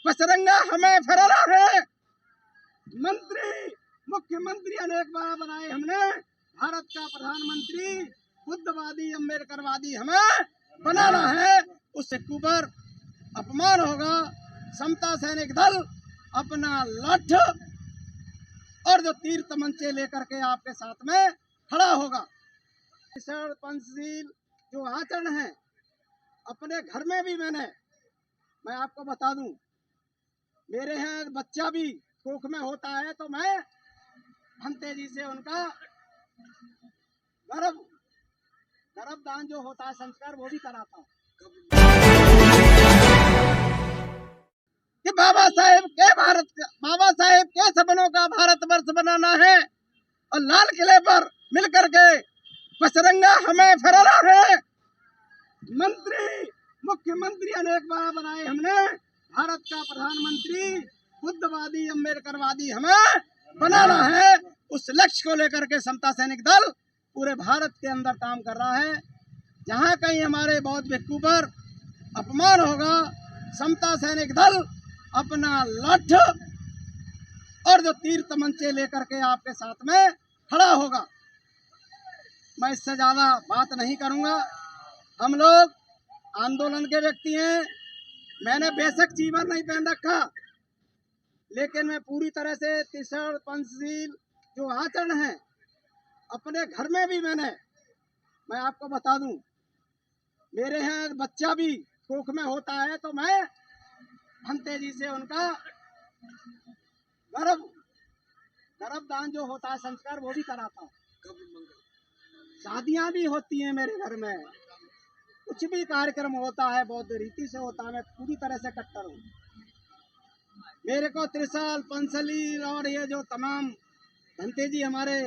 बजरंगा हमें फहराना है। मंत्री मुख्यमंत्री अनेक बार बनाए हमने, भारत का प्रधानमंत्री बुद्धवादी अम्बेडकरवादी हमें बनाना है। उससे ऊपर अपमान होगा। समता सैनिक दल अपना लाठ और जो तीर तमंचे लेकर के आपके साथ में खड़ा होगा। पंचशील जो आचरण है अपने घर में भी मैं आपको बता दूं, मेरे यहाँ बच्चा भी कोख में होता है तो मैं भंते जी से उनका गर्भदान जो होता है संस्कार वो भी कराता हूँ कि बाबा साहेब के सपनों का भारत वर्ष बनाना है और लाल किले पर मिलकर के बजरंगा हमें फहराना है। मंत्री मुख्यमंत्री अनेक बार बनाए हमने, भारत का प्रधानमंत्री बुद्धवादी अम्बेडकरवादी हमें बनाना है। उस लक्ष्य को लेकर के समता सैनिक दल पूरे भारत के अंदर काम कर रहा है। जहाँ कहीं हमारे बौद्ध भिक्षु पर अपमान होगा, समता सैनिक दल अपना लाठ और जो तीर तमंचे लेकर के आपके साथ में खड़ा होगा। मैं इससे ज्यादा बात नहीं करूंगा। हम लोग आंदोलन के व्यक्ति हैं। मैंने बेशक चीवर नहीं पहन रखा, लेकिन मैं पूरी तरह से तीसर पंचशील जो आचरण है अपने घर में भी मैं आपको बता दूं, मेरे यहाँ बच्चा भी कोख में होता है तो मैं भंते जी से उनका गर्भदान जो होता है संस्कार वो भी कराता हूँ। शादियां भी होती हैं मेरे घर में, कुछ भी कार्यक्रम होता है बौद्ध रीति से होता है, मैं पूरी तरह से कट्टर हूँ। मेरे को त्रिशाल पंचशील और ये जो तमाम भंते जी हमारे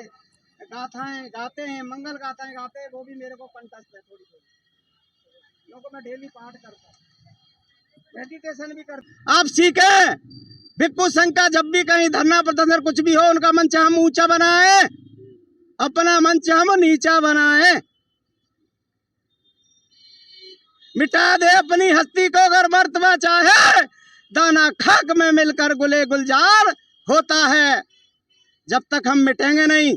गाथाएं गाते हैं, मंगल गाथाएं गाते हैं, वो भी मेरे को कंठस्थ है थोड़ी थोड़ी, क्योंकि मैं डेली पाठ करता हूँ, मेडिटेशन भी करता हूँ। आप सीखे भिक्षु संघ का जब भी कहीं धरना प्रदर्शन कुछ भी हो, उनका मंच हम ऊंचा बनाए, अपना मंच हम नीचा बनाए। मिटा दे अपनी हस्ती को अगर मर्तबा चाहे, दाना खाक में मिलकर गुले गुलजार होता है। जब तक हम मिटेंगे नहीं,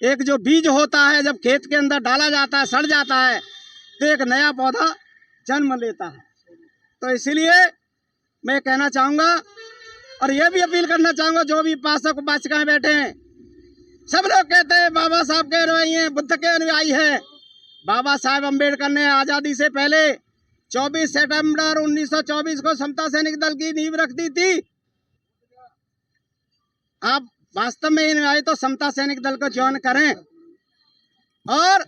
एक जो बीज होता है जब खेत के अंदर डाला जाता है, सड़ जाता है, तो एक नया पौधा जन्म लेता है। तो इसलिए मैं कहना चाहूंगा और यह भी अपील करना चाहूंगा, जो भी उपासक उपासिकाएं बैठे हैं, सब लोग कहते हैं बाबा साहब के अनुयायी हैं, बुद्ध के अनुयायी है। बाबा साहेब अम्बेडकर ने आजादी से पहले 24 सितंबर 1924 को समता सैनिक दल की नींव रख दी थी। आप वास्तव में अनुयायी तो समता सैनिक दल को ज्वाइन करें, और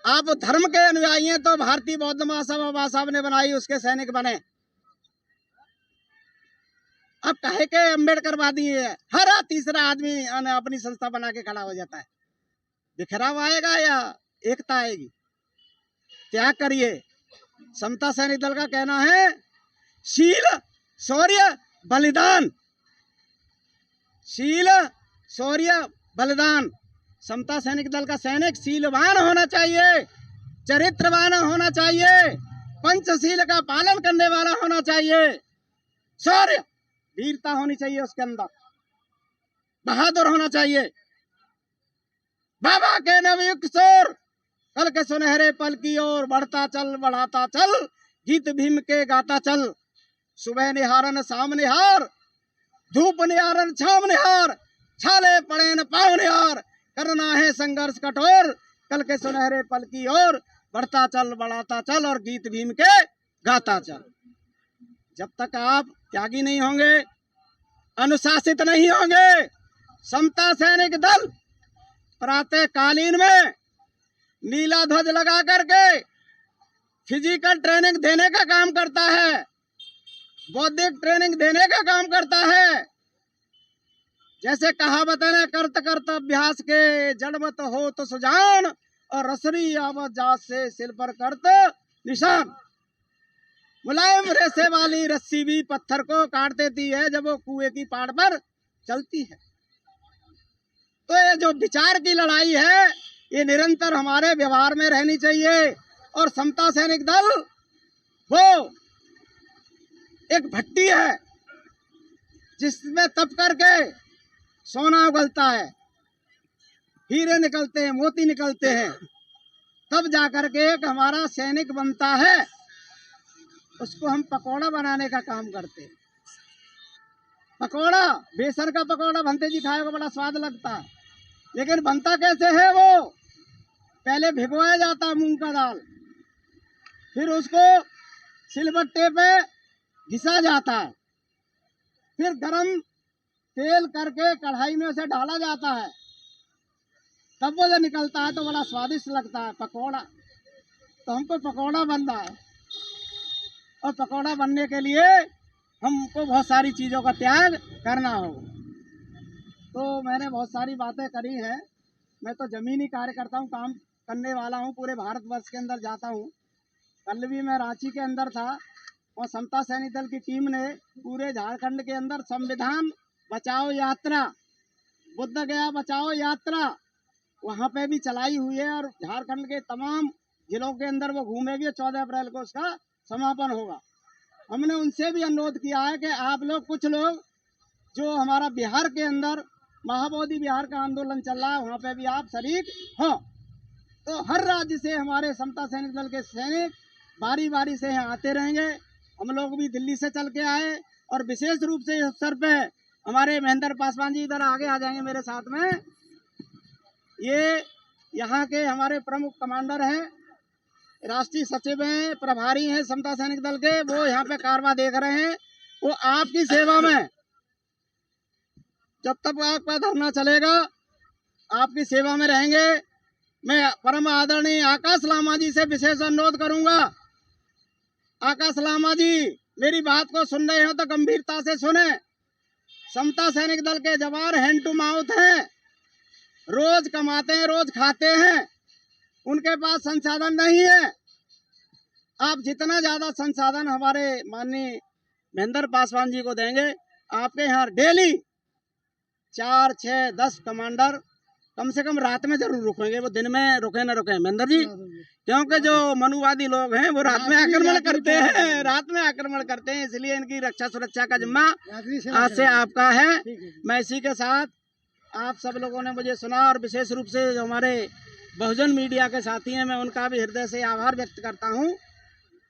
आप धर्म के अनुयायी हैं तो भारतीय बौद्ध महासभा बाबा साहब ने बनाई, उसके सैनिक बने। अब कहे के अम्बेडकरवादी है, हर तीसरा आदमी अपनी संस्था बना के खड़ा हो जाता है। बिखराव आएगा या एकता आएगी? त्याग करिए। समता सैनिक दल का कहना है शील शौर्य बलिदान, शील शौर्य बलिदान। समता सैनिक दल का सैनिक शीलवान होना चाहिए, चरित्रवान होना चाहिए, पंचशील का पालन करने वाला होना चाहिए, शौर्य वीरता होनी चाहिए उसके अंदर, बहादुर होना चाहिए। बाबा के नवयुग शोर कल के सुनहरे पल की ओर बढ़ता चल बढ़ाता चल, गीत भीम के गाता चल। सुबह निहारन शाम निहार, धूप निहारन छाव निहार, छाले पड़े न पाव निहार, करना है संघर्ष कठोर, कल के सुनहरे पल की ओर बढ़ता चल बढ़ाता चल और गीत भीम के गाता चल। जब तक आप त्यागी नहीं होंगे, अनुशासित नहीं होंगे, समता सैनिक दल प्रातः कालीन में नीला ध्वज लगा करके फिजिकल ट्रेनिंग देने का काम करता है, बौद्धिक ट्रेनिंग देने का काम करता है। जैसे कहावत है ना, करत करत अभ्यास के जड़मत हो तो सुजान, और रसरी आवत जात से सिर पर करत निशान। मुलायम रेशे वाली रस्सी भी पत्थर को काट देती है जब वो कुएं की पाड़ पर चलती है। तो ये जो विचार की लड़ाई है ये निरंतर हमारे व्यवहार में रहनी चाहिए। और समता सैनिक दल वो एक भट्टी है जिसमें तप करके सोना उगलता है, हीरे निकलते हैं, मोती निकलते हैं, तब जाकर के एक हमारा सैनिक बनता है। उसको हम पकौड़ा बनाने का काम करते हैं। पकौड़ा, बेसन का पकौड़ा भंते जी खाए को बड़ा स्वाद लगता है, लेकिन बनता कैसे है? वो पहले भिगोया जाता है मूंग का दाल, फिर उसको सिलबट्टे पे घिसा जाता है, फिर गरम तेल करके कढ़ाई में उसे डाला जाता है, तब वो जो निकलता है तो बड़ा स्वादिष्ट लगता है पकौड़ा। तो हमको पकौड़ा बनना है, और पकौड़ा बनने के लिए हमको बहुत सारी चीज़ों का त्याग करना होगा। तो मैंने बहुत सारी बातें करी हैं। मैं तो ज़मीनी कार्य करता हूँ, काम करने वाला हूँ, पूरे भारतवर्ष के अंदर जाता हूँ। कल भी मैं रांची के अंदर था और समता सैनिक दल की टीम ने पूरे झारखंड के अंदर संविधान बचाओ यात्रा, बुद्ध गया बचाओ यात्रा वहाँ पे भी चलाई हुई है, और झारखंड के तमाम जिलों के अंदर वो घूमेगी। 14 अप्रैल को उसका समापन होगा। हमने उनसे भी अनुरोध किया है कि आप लोग, कुछ लोग जो हमारा बिहार के अंदर महाबोधि बिहार का आंदोलन चल रहा है, वहाँ पे भी आप शरीक हो। तो हर राज्य से हमारे समता सैनिक दल के सैनिक बारी बारी से यहाँ आते रहेंगे। हम लोग भी दिल्ली से चल के आए, और विशेष रूप से इस अवसर पे हमारे महेंद्र पासवान जी इधर आगे आ जाएंगे मेरे साथ में। ये यहाँ के हमारे प्रमुख कमांडर हैं, राष्ट्रीय सचिव हैं, प्रभारी हैं समता सैनिक दल के, वो यहाँ पे कारवा देख रहे हैं। वो आपकी सेवा में, जब तक आपका धरना चलेगा आपकी सेवा में रहेंगे। मैं परम आदरणीय आकाश लामा जी से विशेष अनुरोध करूंगा। आकाश लामा जी, मेरी बात को सुन रहे हो तो गंभीरता से सुने। समता सैनिक दल के जवान हैंड टू माउथ हैं, रोज कमाते हैं, रोज खाते हैं, उनके पास संसाधन नहीं है। आप जितना ज्यादा संसाधन हमारे माननीय महेंद्र पासवान जी को देंगे, आपके यहाँ डेली 4, 6, 10 कमांडर कम से कम रात में जरूर रुकेंगे। वो दिन में रुके न रुके महेंद्र जी, क्योंकि जो मनुवादी लोग हैं वो रात में आक्रमण करते हैं, रात में आक्रमण करते हैं, इसलिए इनकी रक्षा सुरक्षा का जिम्मा आज से आपका है। मैं इसी के साथ, आप सब लोगों ने मुझे सुना, और विशेष रूप से जो हमारे बहुजन मीडिया के साथी हैं, मैं उनका भी हृदय से आभार व्यक्त करता हूं।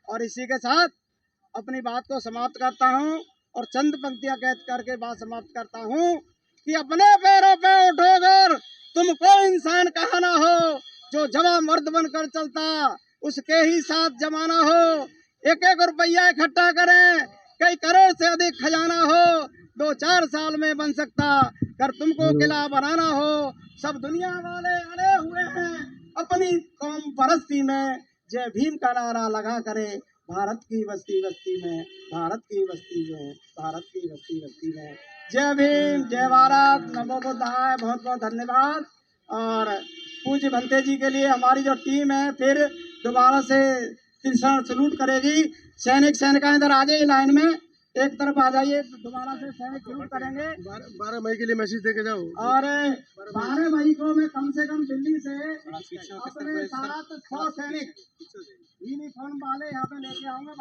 और इसी के साथ अपनी बात को समाप्त करता हूं, और चंद पंक्तियां कह करके बात समाप्त करता हूं कि अपने पैरों पे उठोकर तुमको इंसान कहा ना हो, जो जवां मर्द बनकर चलता उसके ही साथ जमाना हो। 1-1 रुपया इकट्ठा करें, कई करोड़ से अधिक खजाना हो, 2-4 साल में बन सकता, कर तुमको किला बनाना हो। सब दुनिया वाले अड़े हुए हैं अपनी कौम परस्ती में, जय भीम का नारा लगा करे भारत की बस्ती बस्ती में, भारत की बस्ती में, भारत की बस्ती बस्ती में। जय भीम, जय भारत, नमो बुद्धाय। बहुत बहुत धन्यवाद। और पूज्य भंते जी के लिए हमारी जो टीम है फिर दोबारा से तीसरा सलूट करेगी। सैनिक सैनिका इधर आ जाइए, लाइन में एक तरफ आ जाइए, दोबारा से सैनिक सलूट करेंगे। 12 मई के लिए मैसेज दे के जाओ। और 12 मई को मैं कम से कम दिल्ली से अपने साथ 100 सैनिक यूनिफॉर्म वाले यहाँ पे लेके आऊंगा।